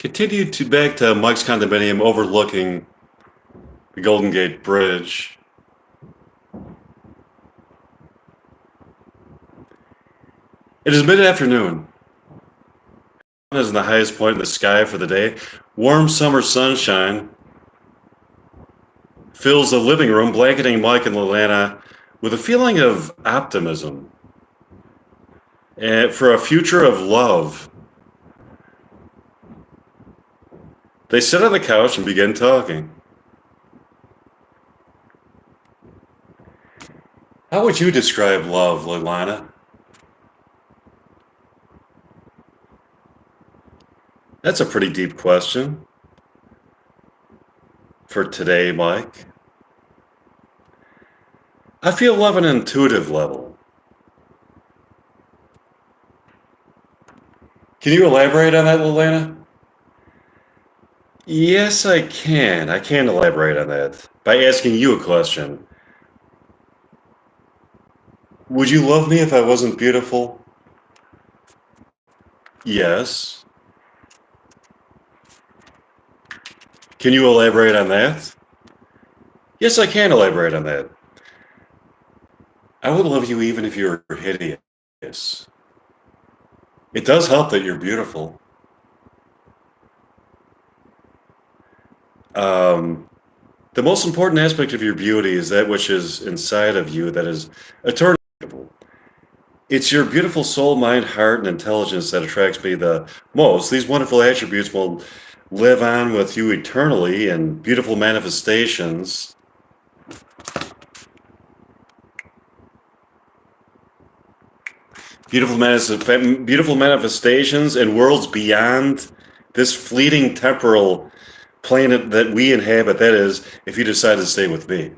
Continue to back to Mike's condominium overlooking the Golden Gate Bridge. It is mid-afternoon. The sun is in the highest point in the sky for the day. Warm summer sunshine fills the living room, blanketing Mike and Lilana with a feeling of optimism and for a future of love. They sit on the couch and begin talking. How would you describe love, Lilana? That's a pretty deep question for today, Mike. I feel love on an intuitive level. Can you elaborate on that, Lilana? Yes, I can. I can elaborate on that by asking you a question. Would you love me if I wasn't beautiful? Yes. Can you elaborate on that? Yes, I can elaborate on that. I would love you even if you were hideous. It does help that you're beautiful. The most important aspect of your beauty is that which is inside of you that is eternal. It's your beautiful soul, mind, heart, and intelligence that attracts me the most. These wonderful attributes will live on with you eternally in beautiful manifestations. Beautiful manifestations and worlds beyond this fleeting temporal planet that we inhabit. That is, if you decide to stay with me.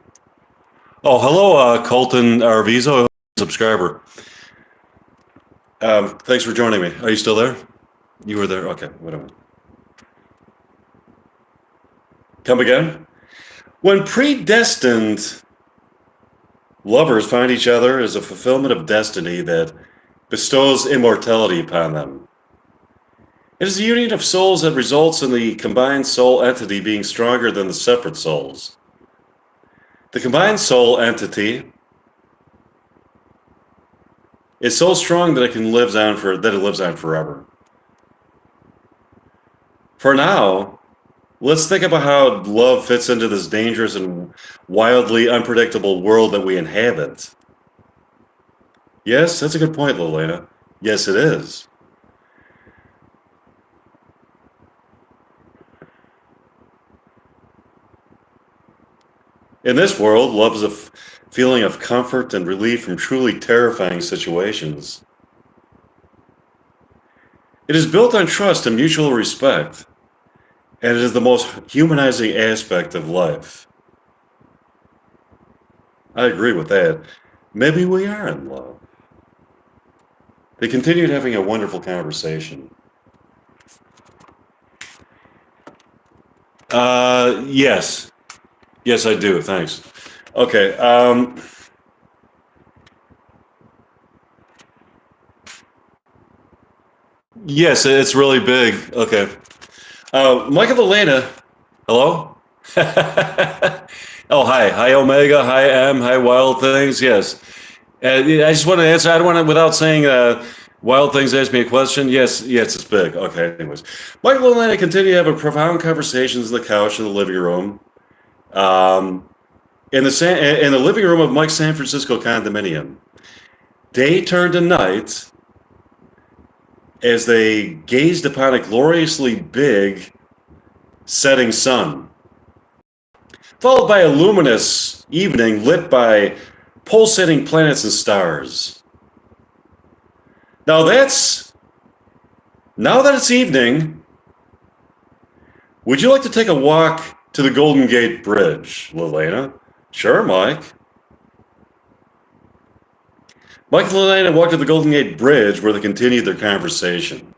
Oh, hello, Colton Arvizo, subscriber. Thanks for joining me. Are you still there? You were there? Okay, whatever. Come again? When predestined lovers find each other is a fulfillment of destiny that bestows immortality upon them. It is a union of souls that results in the combined soul entity being stronger than the separate souls. The combined soul entity is so strong that it lives on forever. For now, let's think about how love fits into this dangerous and wildly unpredictable world that we inhabit. Yes, that's a good point, Lilana. Yes, it is. In this world, love is a feeling of comfort and relief from truly terrifying situations. It is built on trust and mutual respect, and it is the most humanizing aspect of life. I agree with that. Maybe we are in love. They continued having a wonderful conversation. Yes. Yes, I do. Thanks. Okay. Yes, it's really big. Okay. Michael Elena. Hello? Oh, hi. Hi, Omega. Hi, M. Hi, Wild Things. Yes. I just want to answer. I don't want to, without saying Wild Things asked me a question. Yes, it's big. Okay, anyways. Michael and Elena continue to have a profound conversations on the couch in the living room. In the living room of Mike's San Francisco condominium. Day turned to night as they gazed upon a gloriously big setting sun, followed by a luminous evening lit by pulsating planets and stars. Now that it's evening, would you like to take a walk to the Golden Gate Bridge, Lilana? Sure, Mike. Mike and Lilana walked to the Golden Gate Bridge where they continued their conversation.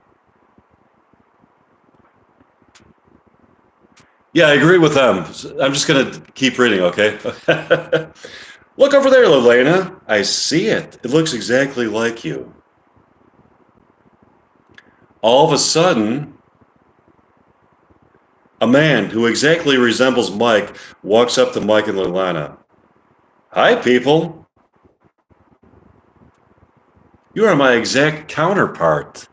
Yeah, I agree with them. I'm just going to keep reading, okay? Look over there, Lilana. I see it. It looks exactly like you. All of a sudden, A man who exactly resembles Mike walks up to Mike and Leilani. Hi, people. You are my exact counterpart.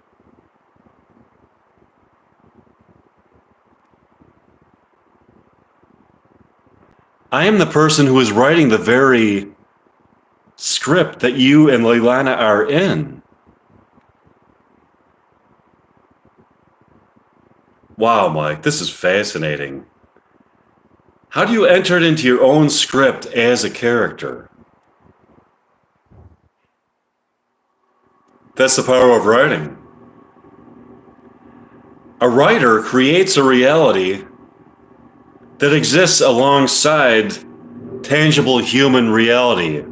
I am the person who is writing the very script that you and Leilani are in. Wow, Mike, this is fascinating. How do you enter it into your own script as a character? That's the power of writing. A writer creates a reality that exists alongside tangible human reality.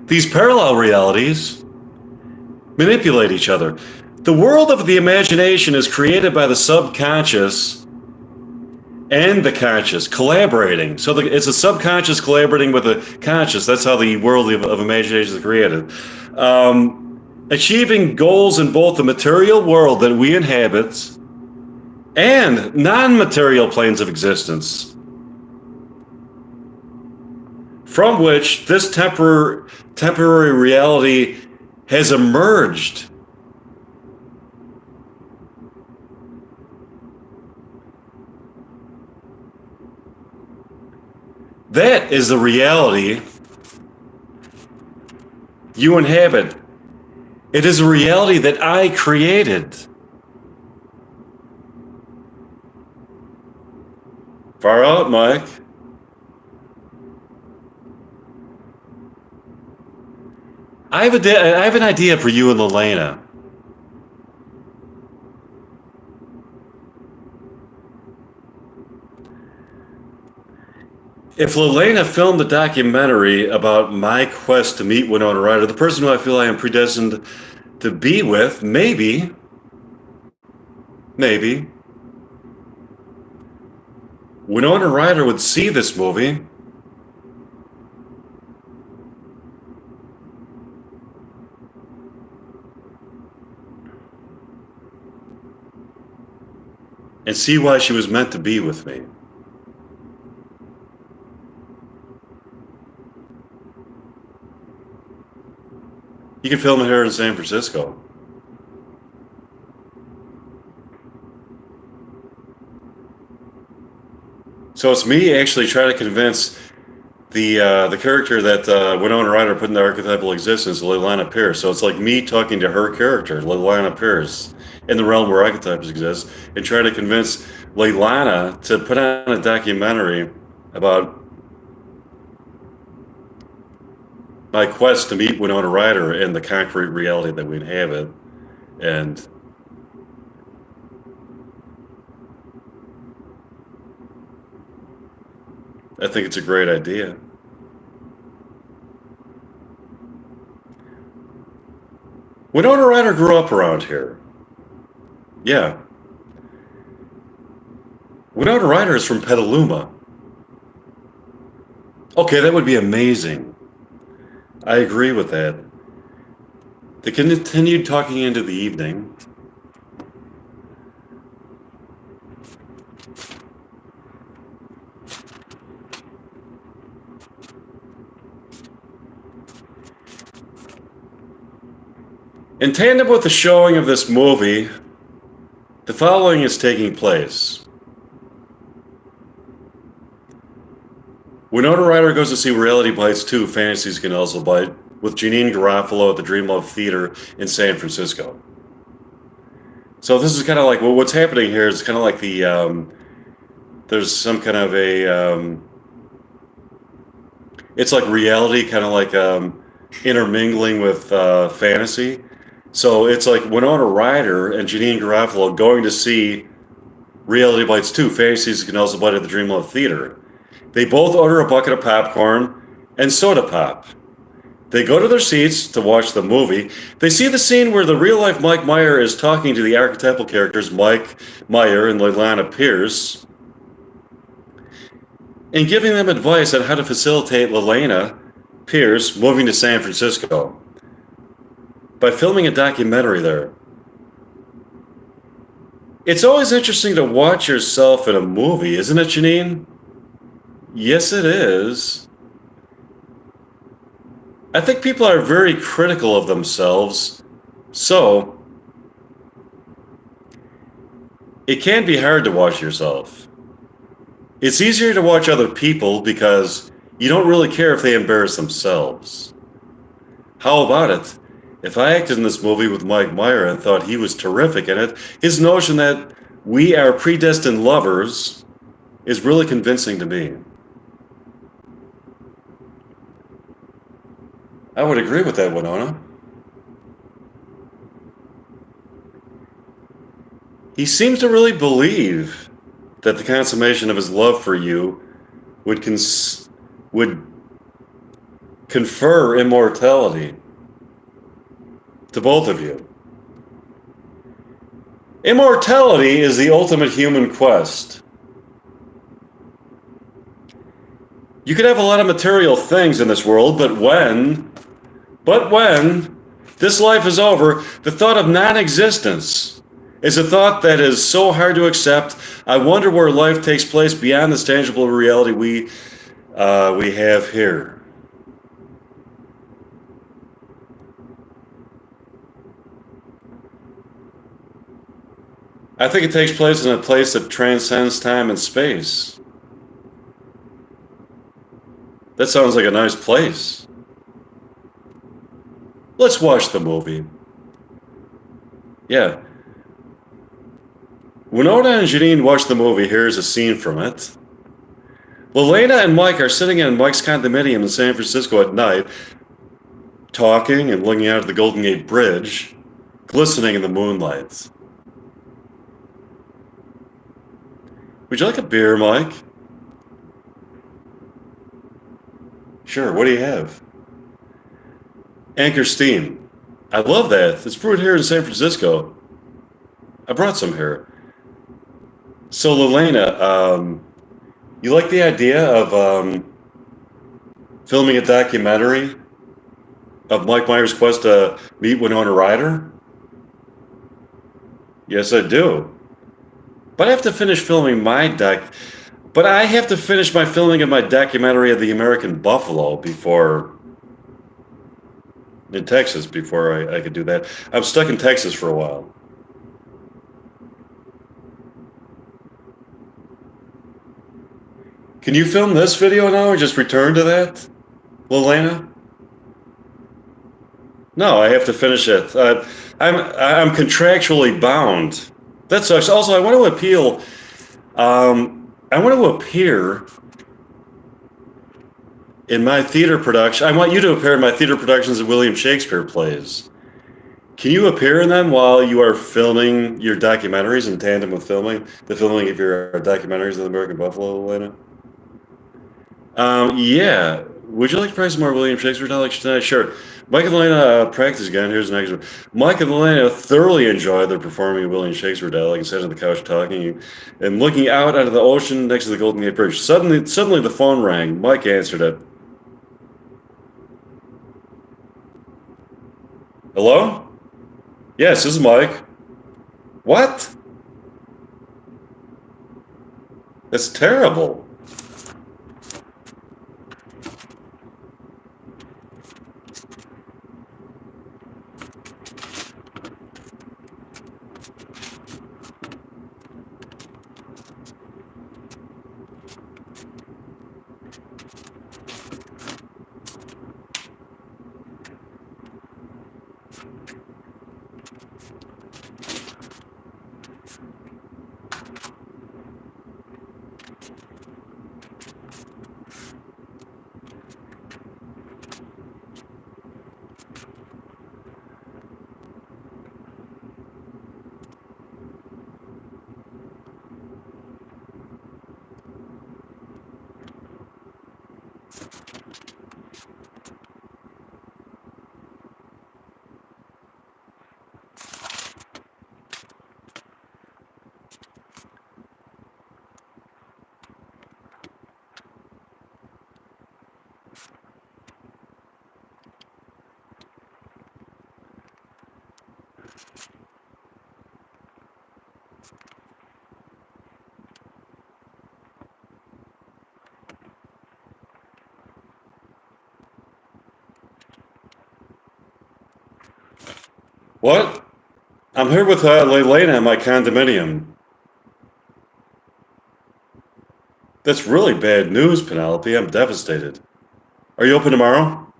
These parallel realities manipulate each other. The world of the imagination is created by the subconscious and the conscious collaborating. So it's a subconscious collaborating with the conscious. That's how the world of imagination is created. Achieving goals in both the material world that we inhabit and non-material planes of existence, from which this temporary reality has emerged. That is the reality you inhabit. It is a reality that I created. Far out, Mike. I have an idea for you and Leilani. If Leilani filmed a documentary about my quest to meet Winona Ryder, the person who I feel I am predestined to be with, maybe, Winona Ryder would see this movie and see why she was meant to be with me. You can film it here in San Francisco. So it's me actually trying to convince the character that Winona Ryder put into archetypal existence, Leilani Pierce. So it's like me talking to her character, Leilani Pierce, in the realm where archetypes exist, and trying to convince Leilani to put on a documentary about my quest to meet Winona Ryder in the concrete reality that we inhabit. And I think it's a great idea. Winona Ryder grew up around here. Yeah. Winona Ryder is from Petaluma. Okay, that would be amazing. I agree with that. They continued talking into the evening. In tandem with the showing of this movie, the following is taking place. Winona Ryder goes to see Reality Bites 2, Fantasies Can Also Bite, with Janine Garofalo at the Dream Love Theater in San Francisco. So this is kind of like, well, what's happening here is kind of like there's some kind of a, it's like reality, kind of like intermingling with fantasy. So it's like Winona Ryder and Janine Garofalo going to see Reality Bites 2, Fantasies Can Also Bite at the Dream Love Theater. They both order a bucket of popcorn and soda pop. They go to their seats to watch the movie. They see the scene where the real-life Mike Meyer is talking to the archetypal characters Mike Meyer and Leilani Pierce and giving them advice on how to facilitate Leilani Pierce moving to San Francisco by filming a documentary there. It's always interesting to watch yourself in a movie, isn't it, Janine? Yes, it is. I think people are very critical of themselves, so it can be hard to watch yourself. It's easier to watch other people because you don't really care if they embarrass themselves. How about it? If I acted in this movie with Mike Meyer and thought he was terrific in it, his notion that we are predestined lovers is really convincing to me. I would agree with that, Winona. He seems to really believe that the consummation of his love for you would confer immortality to both of you. Immortality is the ultimate human quest. You could have a lot of material things in this world, but when this life is over, the thought of non-existence is a thought that is so hard to accept. I wonder where life takes place beyond this tangible reality we have here. I think it takes place in a place that transcends time and space. That sounds like a nice place. Let's watch the movie. Yeah. Winona and Janine watch the movie. Here's a scene from it. Lelena and Mike are sitting in Mike's condominium in San Francisco at night, talking and looking out at the Golden Gate Bridge, glistening in the moonlight. Would you like a beer, Mike? Sure, what do you have? Anchor Steam. I love that. It's brewed here in San Francisco. I brought some here. So, Lelena, you like the idea of filming a documentary of Mike Meyer's quest to meet Winona Ryder? Yes, I do. But I have to finish filming But I have to finish my filming of my documentary of the American buffalo in Texas before I could do that. I'm stuck in Texas for a while. Can you film this video now or just return to that, Lelena? No, I have to finish it. I'm contractually bound. That sucks. Also, I want to appeal. I want to appear in my theater production. I want you to appear in my theater productions of William Shakespeare plays. Can you appear in them while you are filming your documentaries in tandem with the filming of your documentaries of the American Buffalo, Elena? Yeah. Would you like to practice some more William Shakespeare dialogue tonight? Sure. Mike and Elena practice again. Here's the next one. Mike and Elena thoroughly enjoyed their performing of William Shakespeare dialogue and sat on the couch talking and looking out onto the ocean next to the Golden Gate Bridge. Suddenly the phone rang. Mike answered it. Hello? Yes, this is Mike. What? That's terrible. What? I'm here with Lelena in my condominium. That's really bad news, Penelope. I'm devastated. Are you open tomorrow?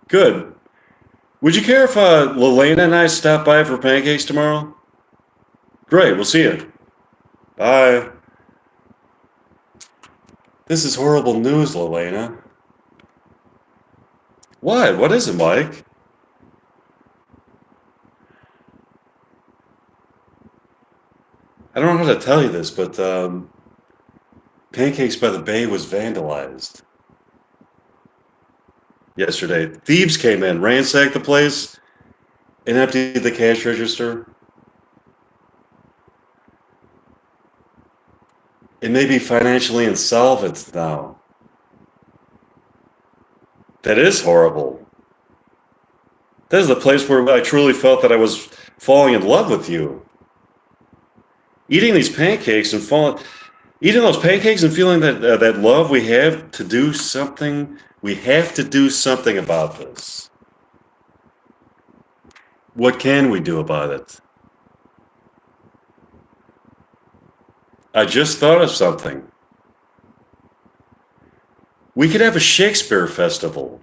Good. Would you care if Lelena and I stop by for pancakes tomorrow? Great, we'll see you. Bye. This is horrible news, Lelena. What? What is it, Mike? I don't know how to tell you this, but Pancakes by the Bay was vandalized yesterday. Thieves came in, ransacked the place, and emptied the cash register. It may be financially insolvent now. That is horrible. That is the place where I truly felt that I was falling in love with you. Eating these pancakes and eating those pancakes and feeling that love, we have to do something. We have to do something about this. What can we do about it? I just thought of something. We could have a Shakespeare festival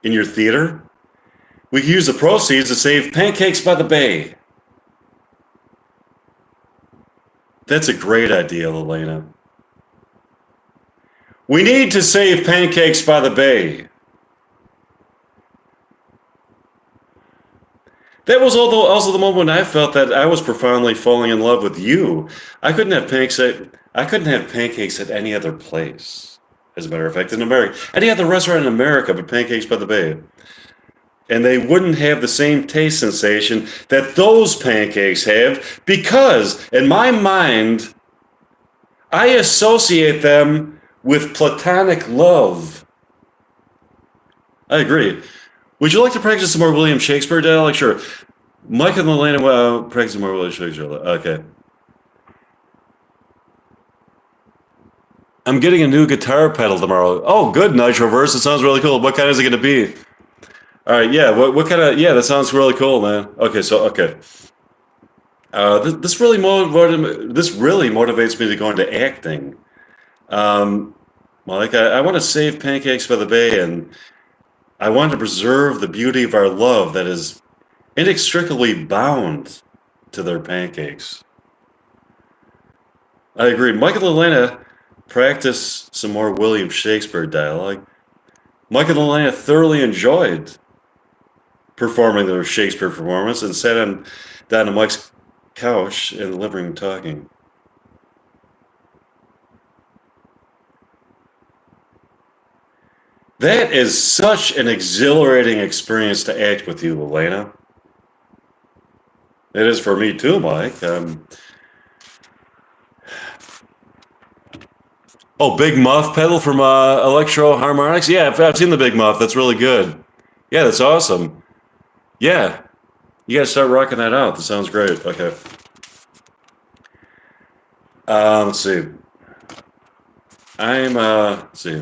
in your theater. We could use the proceeds to save Pancakes by the Bay. That's a great idea, Elena. We need to save Pancakes by the Bay. That was also the moment when I felt that I was profoundly falling in love with you. I couldn't have pancakes at any other place. As a matter of fact, in America, any other restaurant in America but Pancakes by the Bay. And they wouldn't have the same taste sensation that those pancakes have because, in my mind, I associate them with platonic love. I agree. Would you like to practice some more William Shakespeare dialogue? Sure. Mike and Elena, practice some more William Shakespeare. Okay. I'm getting a new guitar pedal tomorrow. Oh, good, Nitroverse. It sounds really cool. What kind is it going to be? All right, yeah. What kind of? Yeah, that sounds really cool, man. Okay, okay. This really motivates me to go into acting. Mike, I want to save Pancakes by the Bay, and I want to preserve the beauty of our love that is inextricably bound to their pancakes. I agree. Mike and Elena practice some more William Shakespeare dialogue. Mike and Elena thoroughly enjoyed performing their Shakespeare performance and sat down on Mike's couch in the living room talking. That is such an exhilarating experience to act with you, Elena. It is for me too, Mike. Big Muff pedal from Electro Harmonics? Yeah, I've seen the Big Muff. That's really good. Yeah, that's awesome. Yeah, you got to start rocking that out. That sounds great. Okay. Let's see. Let's see.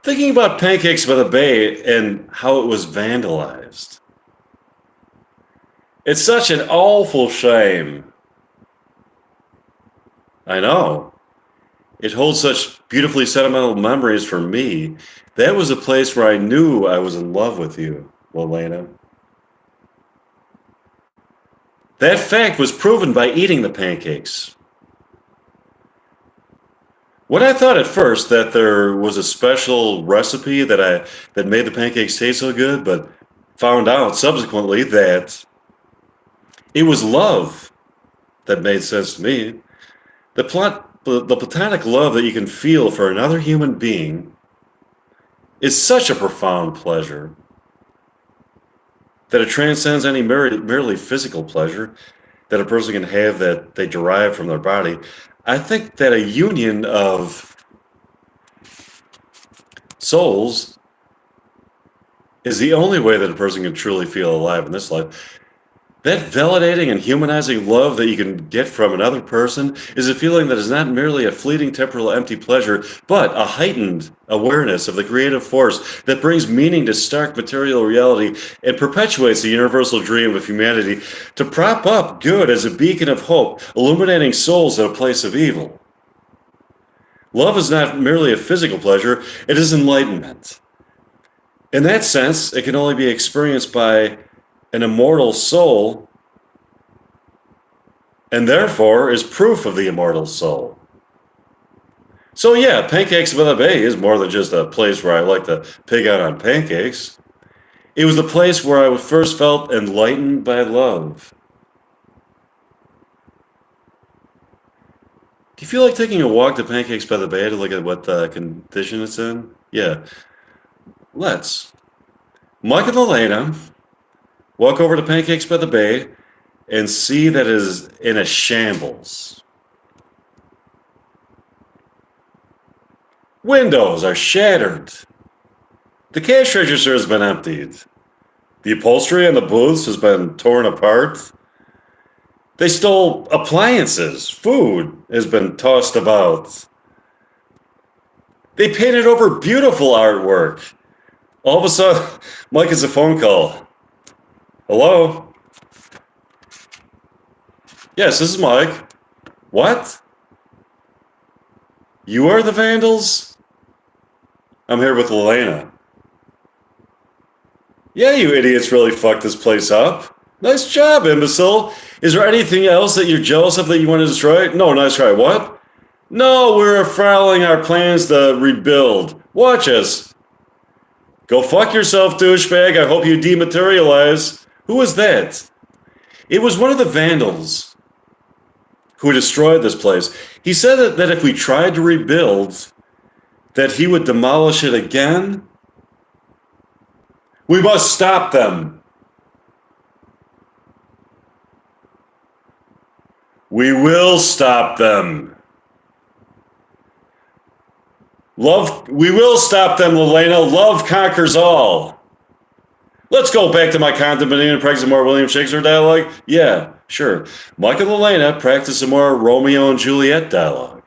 Thinking about Pancakes by the Bay and how it was vandalized. It's such an awful shame. I know. It holds such beautifully sentimental memories for me. That was a place where I knew I was in love with you, Lelena. That fact was proven by eating the pancakes. When I thought at first that there was a special recipe that made the pancakes taste so good, but found out subsequently that it was love that made sense to me. The platonic love that you can feel for another human being is such a profound pleasure that it transcends any merely physical pleasure that a person can have that they derive from their body. I think that a union of souls is the only way that a person can truly feel alive in this life. That validating and humanizing love that you can get from another person is a feeling that is not merely a fleeting temporal empty pleasure, but a heightened awareness of the creative force that brings meaning to stark material reality and perpetuates the universal dream of humanity to prop up good as a beacon of hope, illuminating souls in a place of evil. Love is not merely a physical pleasure, it is enlightenment. In that sense, it can only be experienced by an immortal soul, and therefore is proof of the immortal soul. So yeah, Pancakes by the Bay is more than just a place where I like to pig out on pancakes. It was the place where I first felt enlightened by love. Do you feel like taking a walk to Pancakes by the Bay to look at what condition it's in? Yeah, let's. Mike and Elena walk over to Pancakes by the Bay and see that it is in a shambles. Windows are shattered. The cash register has been emptied. The upholstery in the booths has been torn apart. They stole appliances. Food has been tossed about. They painted over beautiful artwork. All of a sudden, Mike gets a phone call. Hello? Yes, this is Mike. What? You are the vandals? I'm here with Elena. Yeah, you idiots really fucked this place up. Nice job, imbecile. Is there anything else that you're jealous of that you want to destroy? No, nice try. What? No, we're fouling our plans to rebuild. Watch us. Go fuck yourself, douchebag. I hope you dematerialize. Who was that? It was one of the vandals who destroyed this place. He said that if we tried to rebuild, that he would demolish it again. We must stop them. We will stop them. We will stop them, Elena. Love conquers all. Let's go back to my condominium and practice some more William Shakespeare dialogue. Yeah, sure. Mike and Elena practice some more Romeo and Juliet dialogue.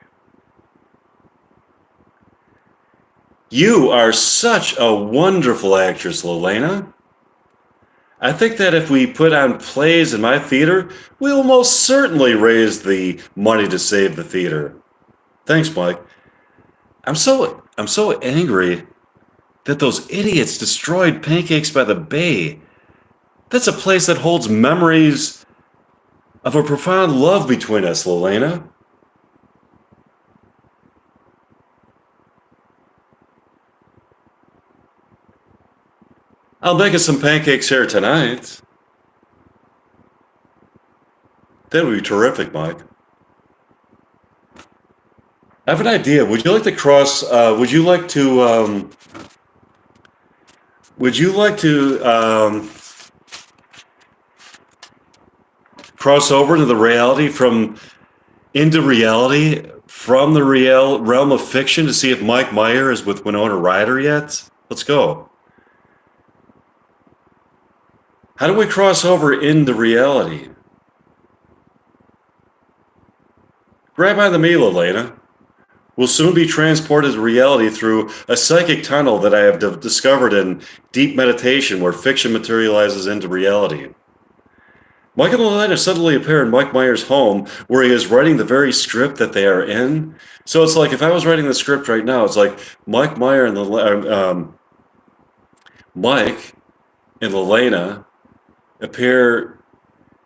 You are such a wonderful actress, Elena. I think that if we put on plays in my theater, we will most certainly raise the money to save the theater. Thanks, Mike. I'm so angry that those idiots destroyed Pancakes by the Bay. That's a place that holds memories of a profound love between us, Elena. I'll make us some pancakes here tonight. That would be terrific, Mike. I have an idea. Would you like to cross? Would you like to cross over to the reality into reality from the real realm of fiction to see if Mike Meyer is with Winona Ryder yet? Let's go. How do we cross over into reality? Grab by the meal, Elena. We'll soon be transported to reality through a psychic tunnel that I have discovered in deep meditation where fiction materializes into reality. Mike and Elena suddenly appear in Mike Meyer's home where he is writing the very script that they are in. So it's like if I was writing the script right now, it's like Mike Meyer and Mike and Elena appear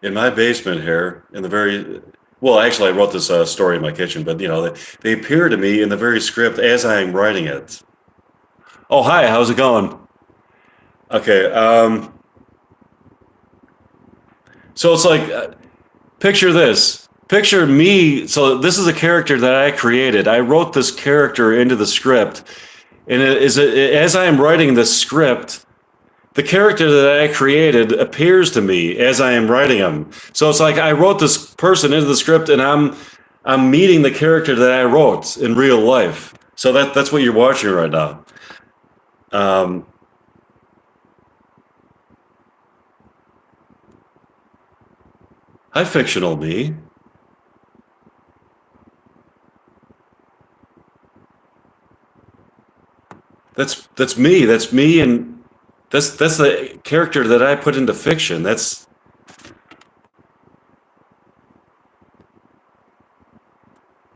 in my basement here in the very... Well, actually, I wrote this story in my kitchen, but, they appear to me in the very script as I am writing it. Oh, hi, how's it going? Okay, so it's like, picture this. Picture me, so this is a character that I created. I wrote this character into the script, and as I am writing this script, the character that I created appears to me as I am writing him. So it's like I wrote this person into the script, and I'm meeting the character that I wrote in real life. So that's what you're watching right now. Hi, fictional me. That's me. That's me, and that's the character that I put into fiction. That's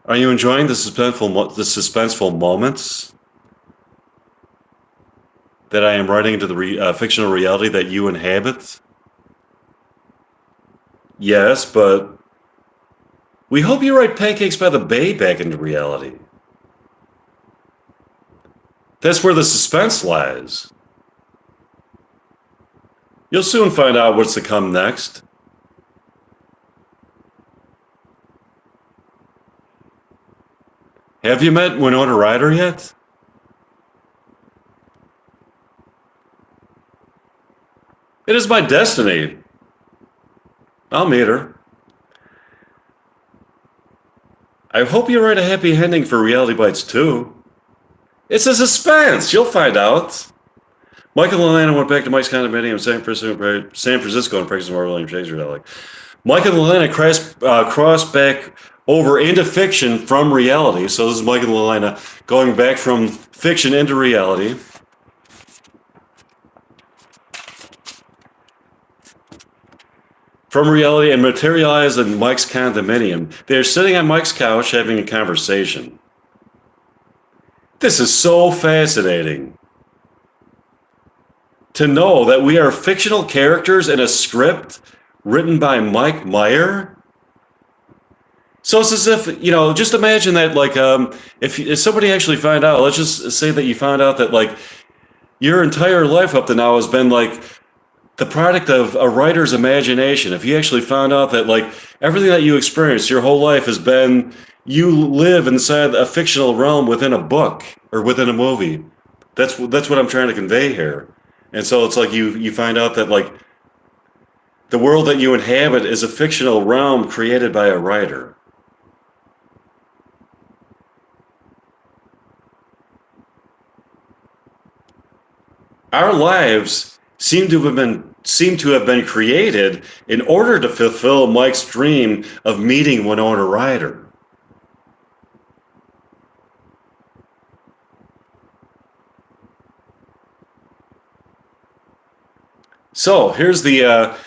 Are you enjoying the suspenseful moments that I am writing into the fictional reality that you inhabit? Yes, but we hope you write Pancakes by the Bay back into reality. That's where the suspense lies. You'll soon find out what's to come next. Have you met Winona Ryder yet? It is my destiny. I'll meet her. I hope you write a happy ending for Reality Bites too. It's a suspense. You'll find out. Michael and Atlanta went back to Mike's condominium in San Francisco and practiced more William Shakespeare dialect. Mike and Atlanta crossed back over into fiction from reality. So this is Mike and Atlanta going back from fiction into reality. From reality and materialized in Mike's condominium. They're sitting on Mike's couch having a conversation. This is so fascinating. To know that we are fictional characters in a script written by Mike Meyer. So it's as if, just imagine that, like, if somebody actually found out, let's just say that you found out that, like, your entire life up to now has been, like, the product of a writer's imagination. If you actually found out that, like, everything that you experienced your whole life has been, you live inside a fictional realm within a book or within a movie. That's what I'm trying to convey here. And so it's like you find out that, like, the world that you inhabit is a fictional realm created by a writer. Our lives seem to have been created in order to fulfill Mike's dream of meeting Winona Ryder. So here's this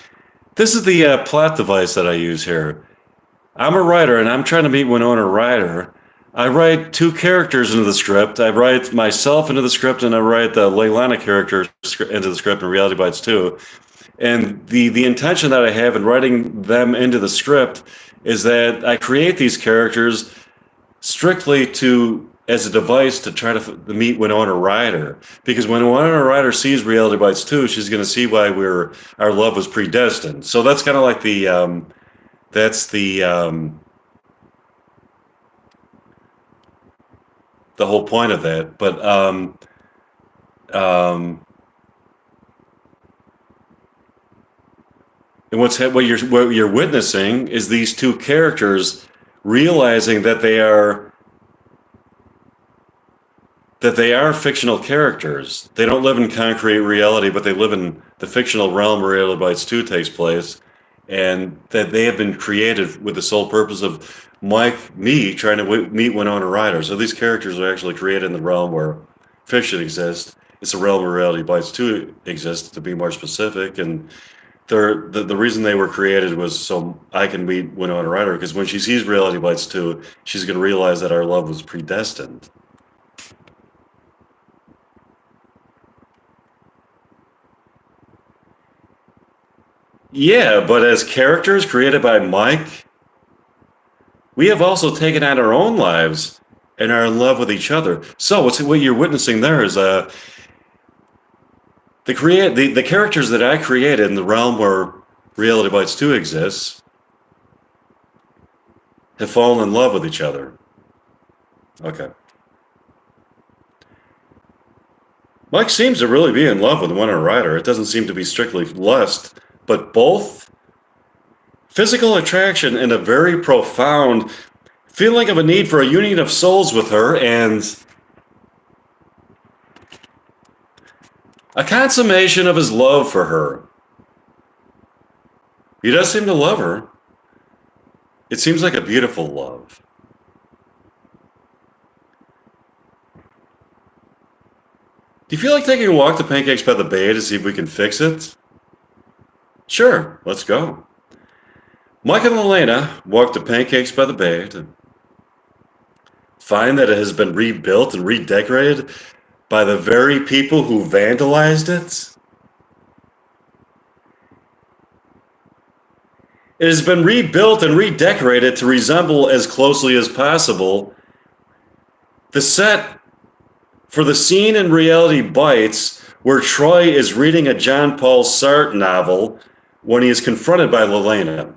is the plot device that I use here. I'm a writer and I'm trying to meet Winona Ryder. I write two characters into the script. I write myself into the script, and I write the Leilani character into the script in Reality Bites 2. And the intention that I have in writing them into the script is that I create these characters strictly as a device to try to meet Winona Ryder. Because when Winona Ryder sees Reality Bites 2, she's going to see why our love was predestined. So that's kind of like the whole point of that. But and what you're witnessing is these two characters realizing that they are fictional characters. They don't live in concrete reality, but they live in the fictional realm where Reality Bites 2 takes place, and that they have been created with the sole purpose of me trying to meet Winona Ryder. So these characters are actually created in the realm where fiction exists. It's a realm where Reality Bites 2 exists, to be more specific, and the reason they were created was so I can meet Winona Ryder, because when she sees Reality Bites 2, she's going to realize that our love was predestined. Yeah, but as characters created by Mike, we have also taken on our own lives and are in love with each other. So what you're witnessing there is the characters that I created in the realm where Reality Bites 2 exists have fallen in love with each other. Okay. Mike seems to really be in love with Winona Ryder. It doesn't seem to be strictly lust, but both physical attraction and a very profound feeling of a need for a union of souls with her, and a consummation of his love for her. He does seem to love her. It seems like a beautiful love. Do you feel like taking a walk to Pancakes by the Bay to see if we can fix it? Sure, let's go. Mike and Elena walk to Pancakes by the Bay to find that it has been rebuilt and redecorated by the very people who vandalized it. It has been rebuilt and redecorated to resemble as closely as possible the set for the scene in Reality Bites where Troy is reading a John Paul Sartre novel when he is confronted by Elena.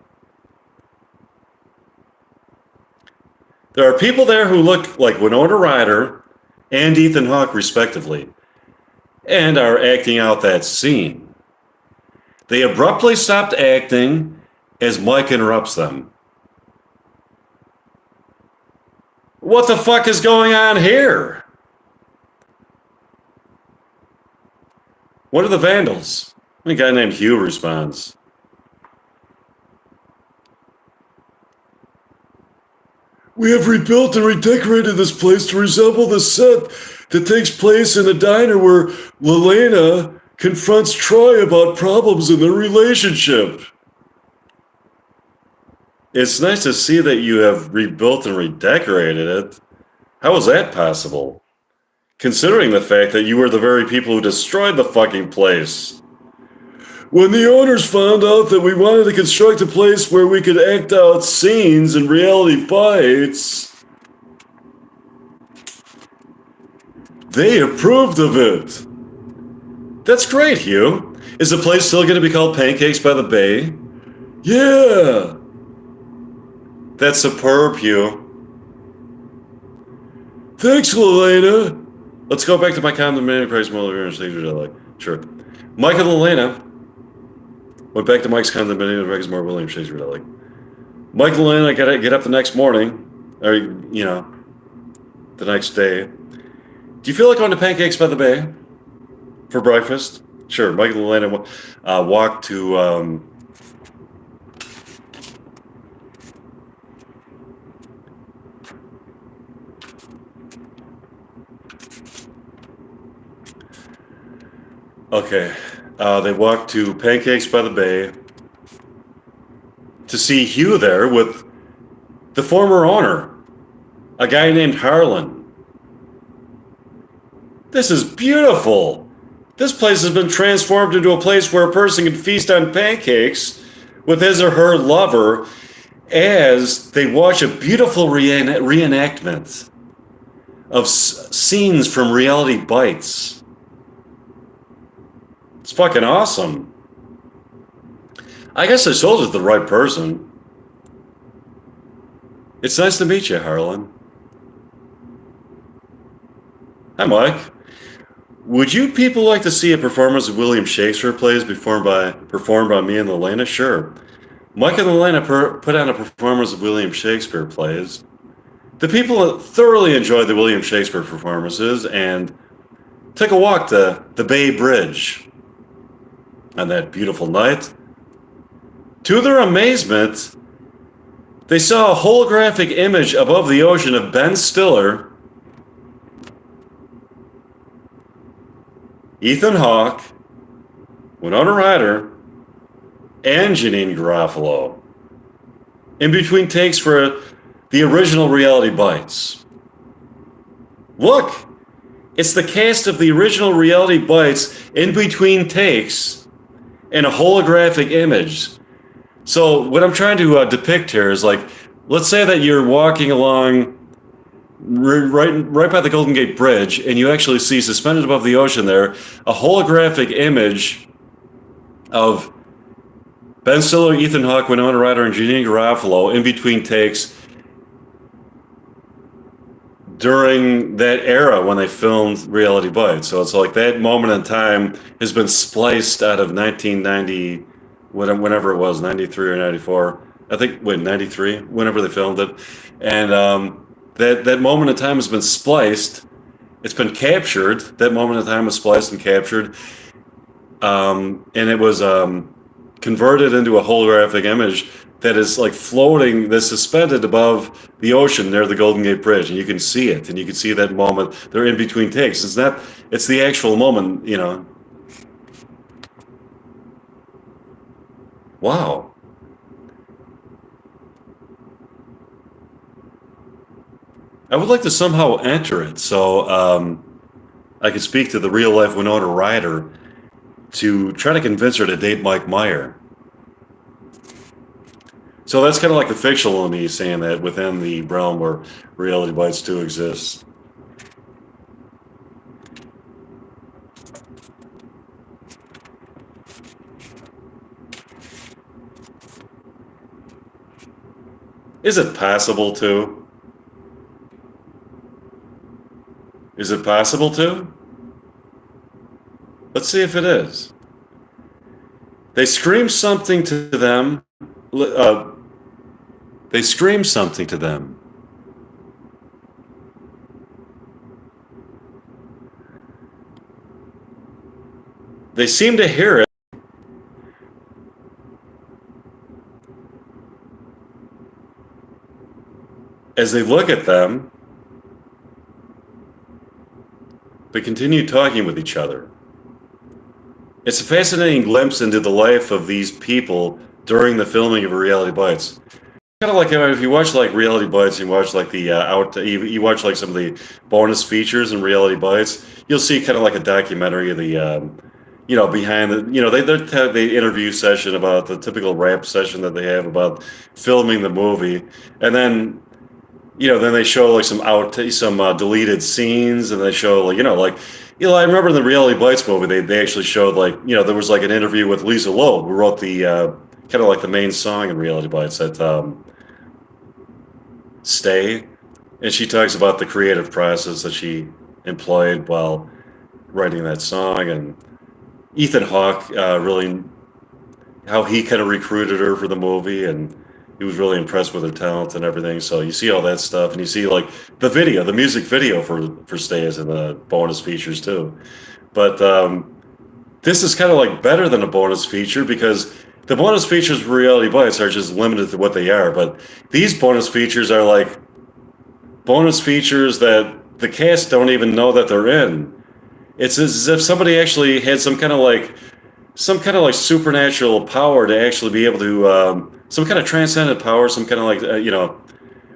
There are people there who look like Winona Ryder and Ethan Hawke, respectively, and are acting out that scene. They abruptly stopped acting as Mike interrupts them. What the fuck is going on here? What are the vandals? A guy named Hugh responds. We have rebuilt and redecorated this place to resemble the set that takes place in a diner where Lelena confronts Troy about problems in their relationship. It's nice to see that you have rebuilt and redecorated it. How is that possible? Considering the fact that you were the very people who destroyed the fucking place. When the owners found out that we wanted to construct a place where we could act out scenes in Reality Bites, they approved of it. That's great, Hugh. Is the place still going to be called Pancakes by the Bay? Yeah. That's superb, Hugh. Thanks, Elena. Let's go back to my condominium price model and stage like. Sure. Mike and Elena went back to Mike's condominium and Rex Moore Williams Shakespeare like. Mike and Elena gotta get up the next morning, or the next day. Do you feel like going to Pancakes by the Bay for breakfast? Sure. Mike and Elena walked to they walked to Pancakes by the Bay to see Hugh there with the former owner, a guy named Harlan. This is beautiful. This place has been transformed into a place where a person can feast on pancakes with his or her lover as they watch a beautiful reenactment of scenes from Reality Bites. It's fucking awesome. I guess I sold it to the right person. It's nice to meet you, Harlan. Hi, Mike. Would you people like to see a performance of William Shakespeare plays performed by me and Elena? Sure. Mike and Elena put on a performance of William Shakespeare plays. The people thoroughly enjoyed the William Shakespeare performances and took a walk to the Bay Bridge on that beautiful night. To their amazement, they saw a holographic image above the ocean of Ben Stiller, Ethan Hawke, Winona Ryder, and Janine Garofalo in between takes for the original Reality Bites. Look, it's the cast of the original Reality Bites in between takes in a holographic image. So what I'm trying to depict here is like, let's say that you're walking along right by the Golden Gate Bridge, and you actually see suspended above the ocean there a holographic image of Ben Stiller, Ethan Hawke, Winona Ryder, and Janine Garofalo in between takes during that era when they filmed Reality Bites. So it's like that moment in time has been spliced out of 1990, whenever it was, 93 or 94. I think, 93, whenever they filmed it. And that moment in time has been spliced. It's been captured. That moment in time was spliced and captured. And it was converted into a holographic image that is like floating, that's suspended above the ocean near the Golden Gate Bridge, and you can see it, and you can see that moment. They're in between takes. It's not. It's the actual moment. Wow. I would like to somehow enter it so I could speak to the real life Winona Ryder to try to convince her to date Mike Meyer. So that's kind of like the fictional in me saying that within the realm where Reality Bites 2 exists. Is it possible to? Is it possible to? Let's see if it is. They scream something to them. They scream something to them. They seem to hear it as they look at them, but continue talking with each other. It's a fascinating glimpse into the life of these people during the filming of Reality Bites. Kind of like if you watch like Reality Bites, you watch like the you watch like some of the bonus features in Reality Bites. You'll see kind of like a documentary of the behind the they have the interview session about the typical rap session that they have about filming the movie, and then then they show like some deleted scenes, and they show I remember in the Reality Bites movie they actually showed there was like an interview with Lisa Loeb, who wrote the kind of like the main song in Reality Bites, that Stay, and she talks about the creative process that she employed while writing that song, and Ethan Hawke really how he kind of recruited her for the movie, and he was really impressed with her talent and everything. So you see all that stuff, and you see like the music video for Stay is in the bonus features too. But this is kind of like better than a bonus feature, because the bonus features for Reality Bites are just limited to what they are. But these bonus features are like bonus features that the cast don't even know that they're in. It's as if somebody actually had some kind of like supernatural power to actually be able to some kind of transcendent power, some kind of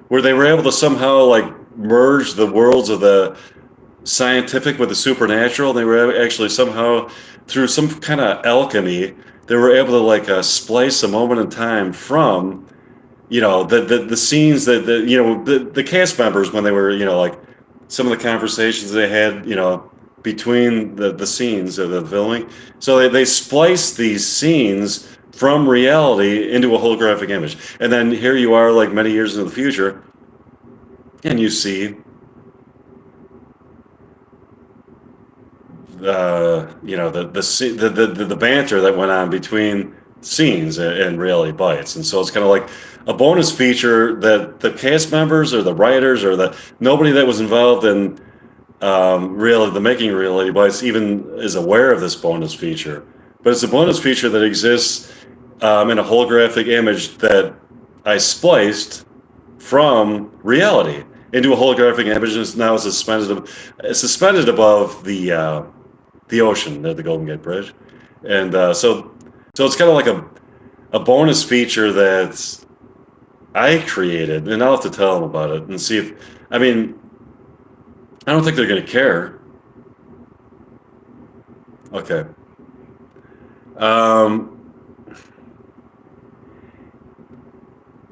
where they were able to somehow like merge the worlds of the scientific with the supernatural. They were actually somehow, through some kind of alchemy, they were able to splice a moment in time from the scenes that the cast members, when they were some of the conversations they had between the scenes of the filming. So they spliced these scenes from reality into a holographic image, and then here you are like many years into the future, and you see the banter that went on between scenes and Reality Bites. And so it's kind of like a bonus feature that the cast members or the writers or nobody that was involved in the making of Reality Bites even is aware of this bonus feature. But it's a bonus feature that exists in a holographic image that I spliced from reality into a holographic image, and now it's suspended above the ocean at the Golden Gate Bridge. And so it's kind of like a bonus feature that I created, and I'll have to tell them about it and see if, I don't think they're going to care. Okay.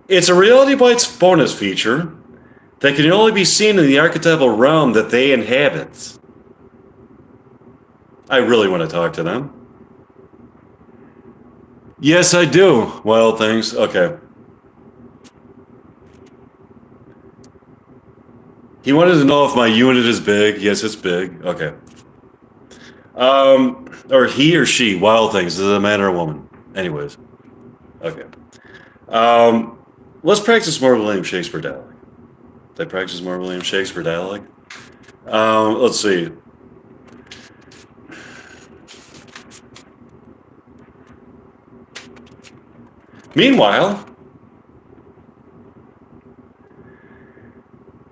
It's a Reality Bites bonus feature that can only be seen in the archetypal realm that they inhabit. I really want to talk to them. Yes, I do. Well, thanks. Okay. He wanted to know if my unit is big. Yes, it's big. Okay. Or he or she, Wild Things. Is it a man or a woman? Anyways. Okay. Let's practice more William Shakespeare dialogue. Did I practice more William Shakespeare dialogue? Let's see. Meanwhile,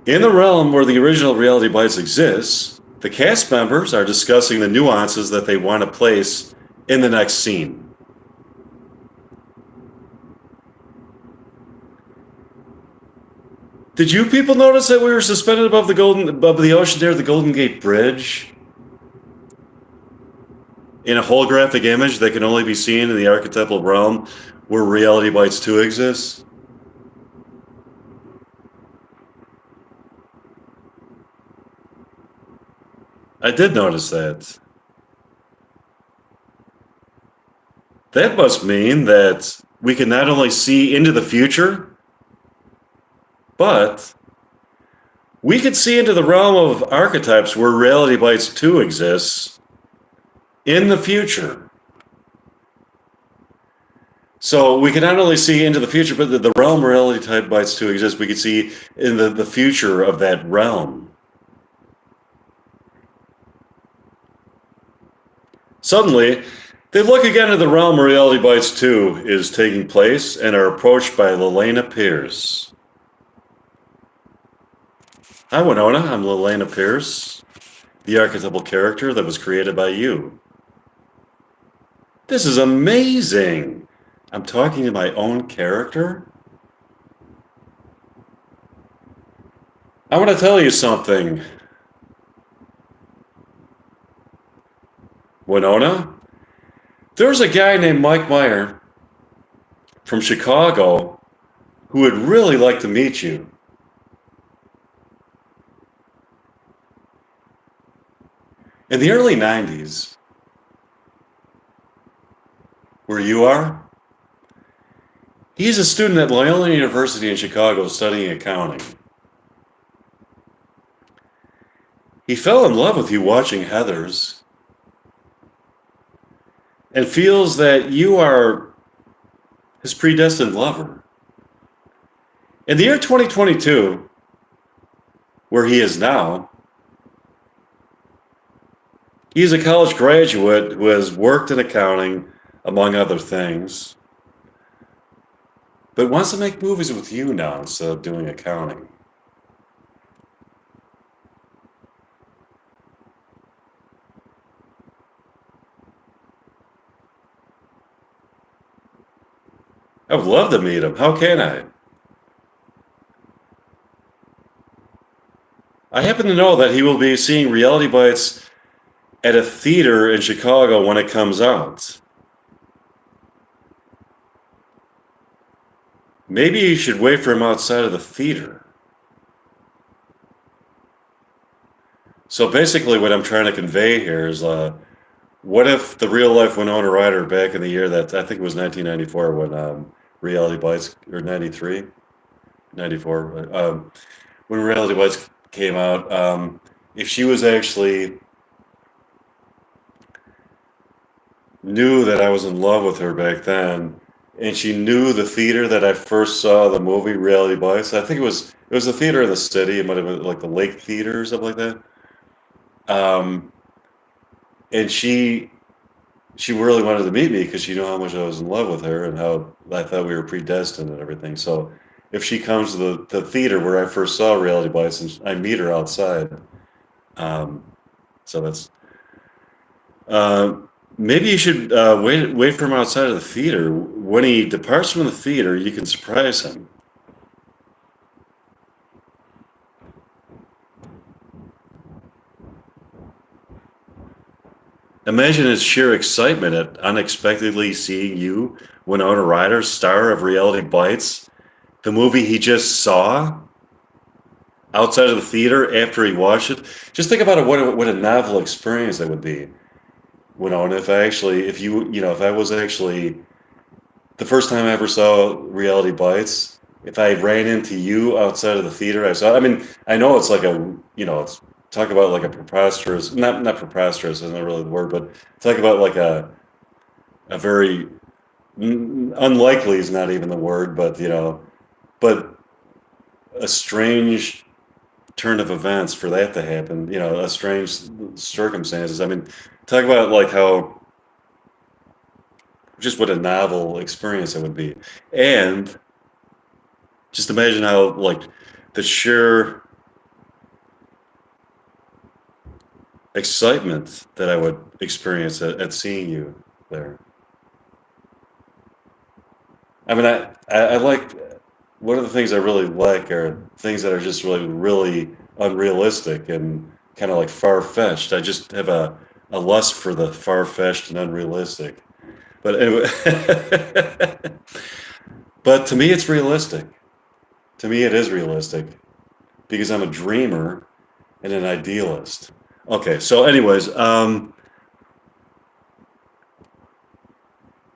In the realm where the original Reality Bites exists, the cast members are discussing the nuances that they want to place in the next scene. Did you people notice that we were suspended above the ocean near the Golden Gate Bridge? In a holographic image that can only be seen in the archetypal realm where Reality Bites 2 exists? I did notice that. That must mean that we can not only see into the future, but we could see into the realm of archetypes where Reality Bites 2 exists in the future. So we can not only see into the future, but the realm where Reality Bites 2 exists, we could see in the future of that realm. Suddenly, they look again at the realm where Reality Bites 2 is taking place and are approached by Lelena Pierce. Hi, Winona. I'm Lelena Pierce, the archetypal character that was created by you. This is amazing. I'm talking to my own character? I want to tell you something. Winona, there's a guy named Mike Meyer from Chicago who would really like to meet you. In the early 90s, where you are, he's a student at Loyola University in Chicago studying accounting. He fell in love with you watching Heathers and feels that you are his predestined lover. In the year 2022, where he is now, he is a college graduate who has worked in accounting, among other things, but wants to make movies with you now instead of doing accounting. I would love to meet him. How can I? I happen to know that he will be seeing Reality Bites at a theater in Chicago when it comes out. Maybe you should wait for him outside of the theater. So basically what I'm trying to convey here is what if the real life Winona Ryder back in the year that I think it was 1994 when Reality Bites, or 93, 94, when Reality Bites came out, if she was actually knew that I was in love with her back then, and she knew the theater that I first saw the movie Reality Bites. I think it was the theater in the city. It might have been like the Lake Theater or something like that. And she really wanted to meet me because she knew how much I was in love with her and how I thought we were predestined and everything. So if she comes to the theater where I first saw Reality Bites and I meet her outside, so that's maybe you should wait for him outside of the theater. When he departs from the theater, you can surprise him. Imagine his sheer excitement at unexpectedly seeing you, Winona Ryder, star of Reality Bites, the movie he just saw outside of the theater after he watched it. Just think about it, what a novel experience that would be, Winona. If I was actually the first time I ever saw Reality Bites, if I ran into you outside of the theater, I mean, I know it's like it's talk about like a preposterous, not preposterous, isn't really the word, but talk about like a very unlikely is not even the word, but but a strange turn of events for that to happen, a strange circumstances. I mean, talk about like how just what a novel experience it would be. And just imagine how like the sheer excitement that I would experience at seeing you there. I mean, I like, one of the things I really like are things that are just really, really unrealistic and kind of like far-fetched. I just have a lust for the far-fetched and unrealistic. But anyway, but to me, it's realistic. To me, it is realistic because I'm a dreamer and an idealist. Okay, so anyways,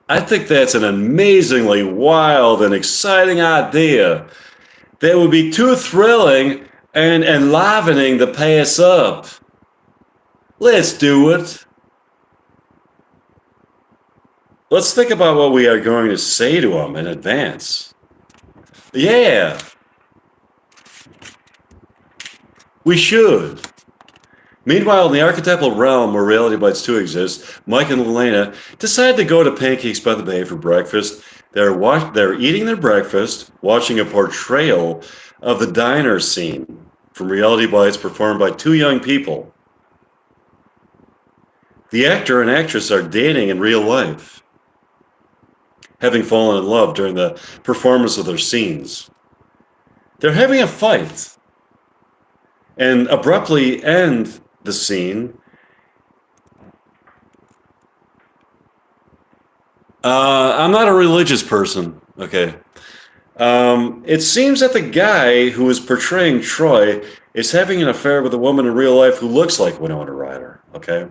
I think that's an amazingly wild and exciting idea that would be too thrilling and enlivening to pass up. Let's do it. Let's think about what we are going to say to them in advance. Yeah, we should. Meanwhile, in the archetypal realm where Reality Bites 2 exists, Mike and Elena decide to go to Pancakes by the Bay for breakfast. They're eating their breakfast, watching a portrayal of the diner scene from Reality Bites performed by two young people. The actor and actress are dating in real life, having fallen in love during the performance of their scenes. They're having a fight and abruptly end the scene. I'm not a religious person, okay? It seems that the guy who is portraying Troy is having an affair with a woman in real life who looks like Winona Ryder, okay?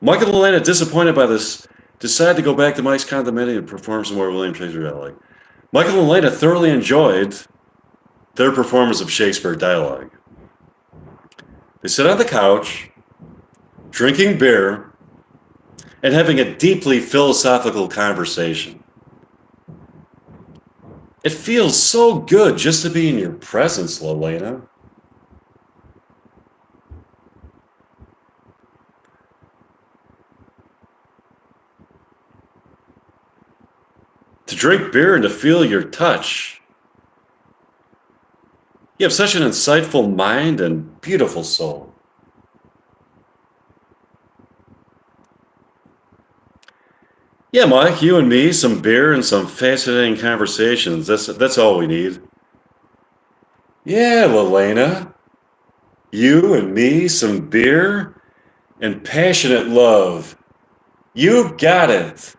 Mike and Elena, disappointed by this, decide to go back to Mike's condominium and perform some more William Shakespeare dialogue. Mike and Elena thoroughly enjoyed their performance of Shakespeare dialogue. They sit on the couch, drinking beer, and having a deeply philosophical conversation. It feels so good just to be in your presence, Elena. To drink beer and to feel your touch. You have such an insightful mind and beautiful soul. Yeah, Mike, you and me, some beer and some fascinating conversations. That's all we need. Yeah, Lelena. You and me, some beer and passionate love. You got it.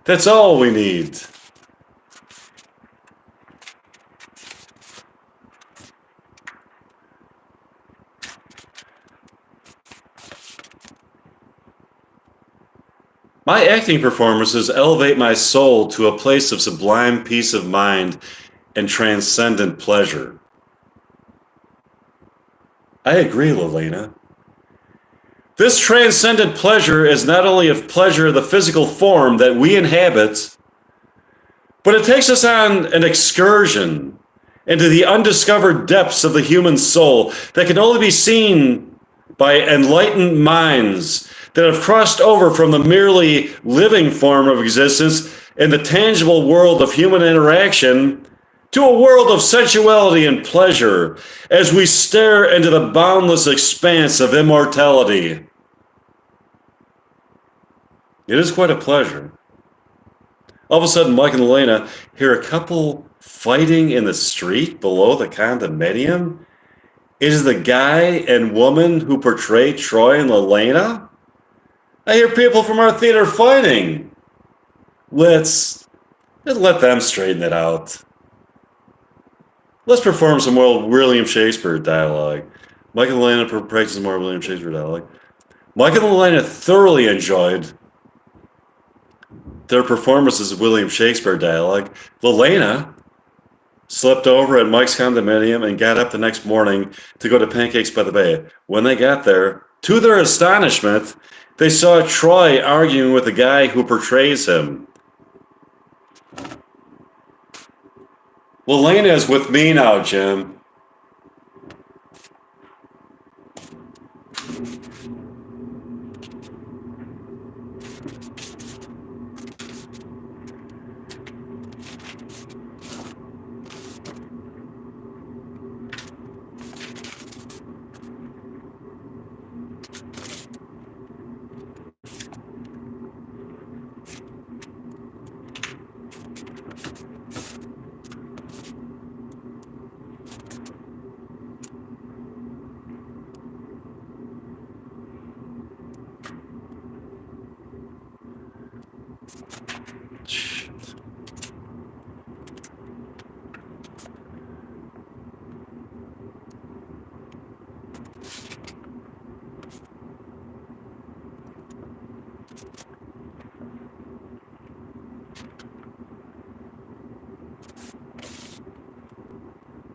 That's all we need. My acting performances elevate my soul to a place of sublime peace of mind and transcendent pleasure. I agree, Lelena. This transcendent pleasure is not only of pleasure of the physical form that we inhabit, but it takes us on an excursion into the undiscovered depths of the human soul that can only be seen by enlightened minds that have crossed over from the merely living form of existence in the tangible world of human interaction to a world of sensuality and pleasure as we stare into the boundless expanse of immortality. It is quite a pleasure. All of a sudden, Mike and Elena hear a couple fighting in the street below the condominium. Is the guy and woman who portray Troy and Elena? I hear people from our theater fighting. Let's let them straighten it out. Let's perform some more William Shakespeare dialogue. Mike and Elena practice some more William Shakespeare dialogue. Mike and Elena thoroughly enjoyed their performances of William Shakespeare dialogue. Elena slept over at Mike's condominium and got up the next morning to go to Pancakes by the Bay. When they got there, to their astonishment, they saw Troy arguing with the guy who portrays him. Elena is with me now, Jim. Shit.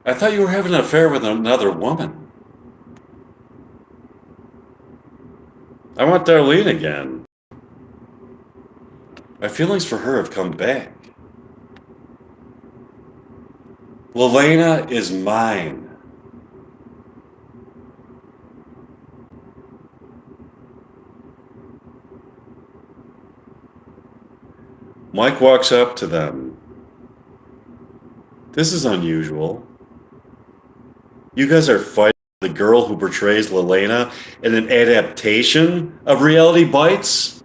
I thought you were having an affair with another woman. I want Darlene again. My feelings for her have come back. Lelena is mine. Mike walks up to them. This is unusual. You guys are fighting the girl who portrays Lelena in an adaptation of Reality Bites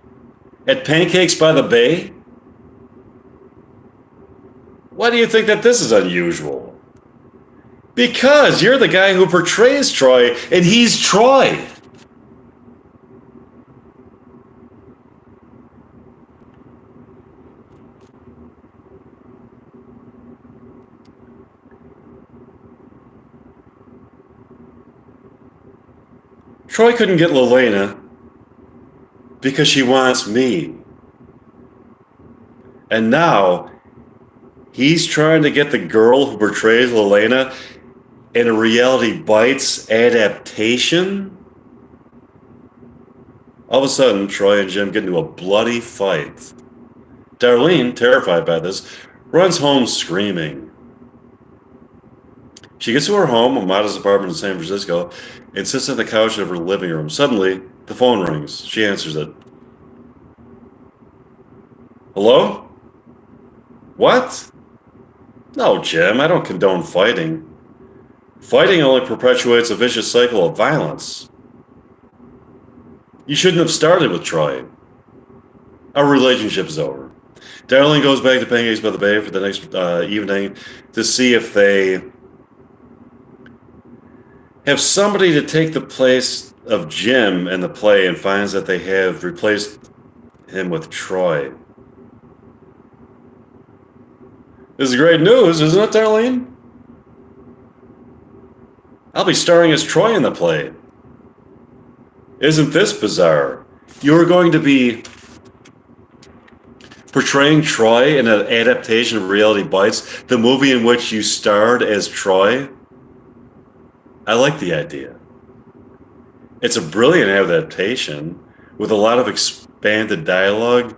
at Pancakes by the Bay? Why do you think that this is unusual? Because you're the guy who portrays Troy, and he's Troy. Troy couldn't get Lelena because she wants me. And now he's trying to get the girl who portrays Lelena in a Reality Bites adaptation? All of a sudden, Troy and Jim get into a bloody fight. Darlene, terrified by this, runs home screaming. She gets to her home, a modest apartment in San Francisco, and sits on the couch of her living room. Suddenly, the phone rings. She answers it. Hello? What? No, Jim, I don't condone fighting. Fighting only perpetuates a vicious cycle of violence. You shouldn't have started with Troy. Our relationship is over. Darlene goes back to Pancakes by the Bay for the next evening to see if they have somebody to take the place of Jim in the play, and finds that they have replaced him with Troy. This is great news, isn't it, Darlene? I'll be starring as Troy in the play. Isn't this bizarre? You're going to be portraying Troy in an adaptation of Reality Bites, the movie in which you starred as Troy? I like the idea. It's a brilliant adaptation with a lot of expanded dialogue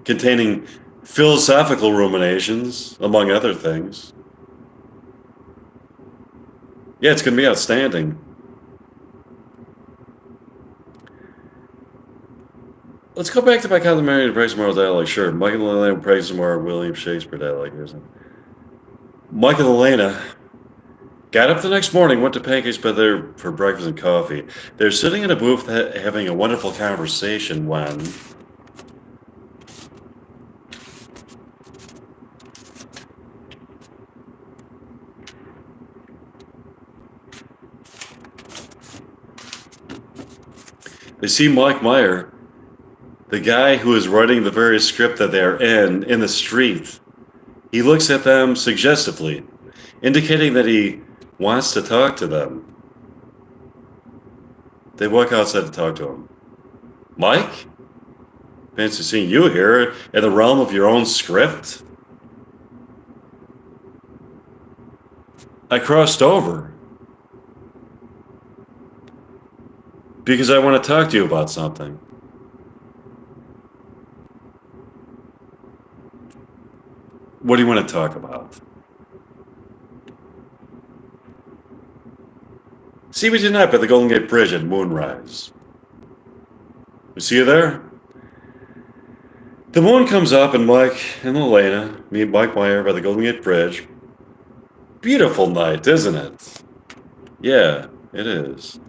containing philosophical ruminations, among other things. Yeah, it's going to be outstanding. Let's go back to my commentary to praise moral dialogue. Sure, Mike and Elena praise some more William Shakespeare dialogue. Mike and Elena got up the next morning, went to Pancakes by there for breakfast and coffee. They're sitting in a booth having a wonderful conversation when they see Mike Meyer, the guy who is writing the very script that they're in the street. He looks at them suggestively, indicating that he wants to talk to them. They walk outside to talk to him. Mike? Fancy seeing you here in the realm of your own script. I crossed over because I want to talk to you about something. What do you want to talk about? See me tonight by the Golden Gate Bridge at moonrise. We see you there? The moon comes up and Mike and Elena meet Mike Meyer by the Golden Gate Bridge. Beautiful night, isn't it? Yeah, it is.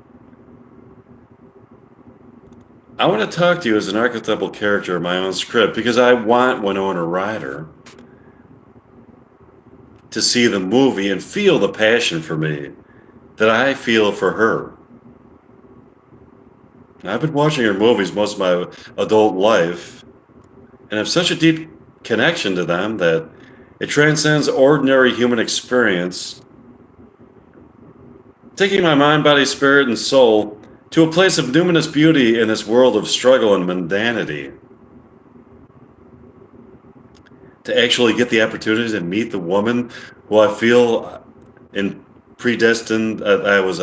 I want to talk to you as an archetypal character in my own script because I want Winona Ryder to see the movie and feel the passion for me that I feel for her. I've been watching her movies most of my adult life, and have such a deep connection to them that it transcends ordinary human experience, taking my mind, body, spirit, and soul to a place of numinous beauty in this world of struggle and mundanity. To actually get the opportunity to meet the woman who I feel in predestined, I was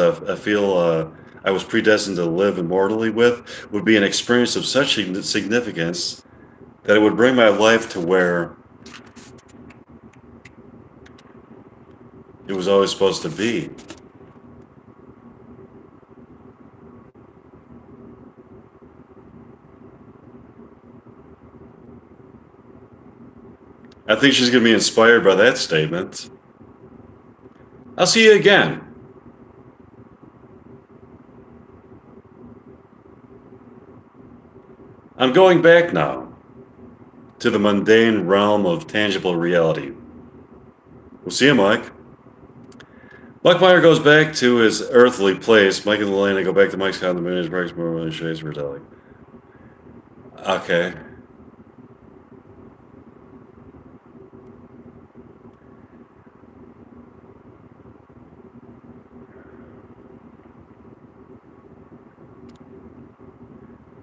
predestined to live immortally with, would be an experience of such significance that it would bring my life to where it was always supposed to be. I think she's going to be inspired by that statement. I'll see you again. I'm going back now to the mundane realm of tangible reality. We'll see you, Mike. Mike Meyer goes back to his earthly place. Mike and Elena go back to Mike's condominium. Breaks more than shades for telling. Okay.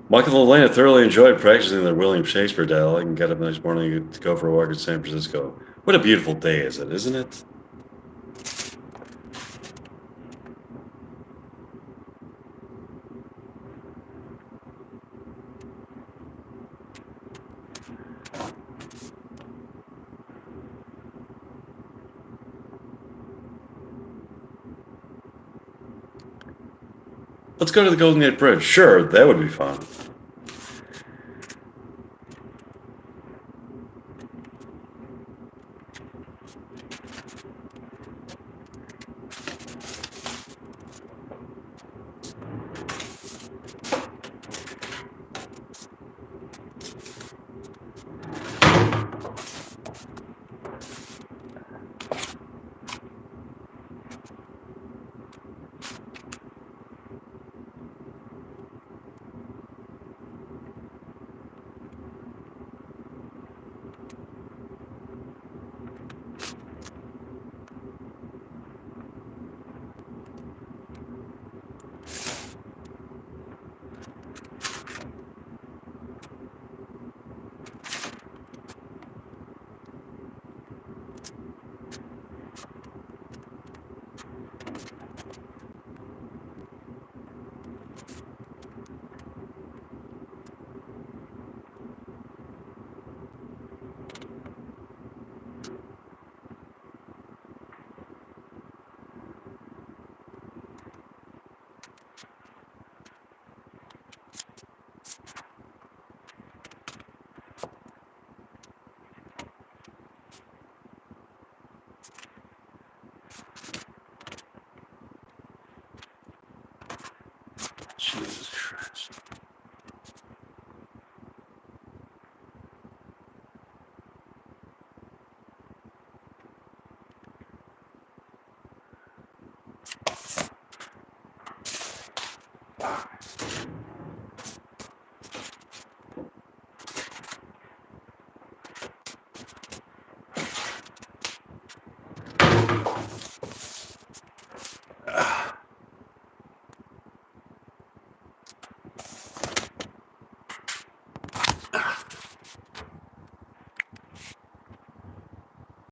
Mike and Elena thoroughly enjoyed practicing their William Shakespeare dialogue and got up the next morning to go for a walk in San Francisco. What a beautiful day is it, isn't it? Let's go to the Golden Gate Bridge. Sure, that would be fun.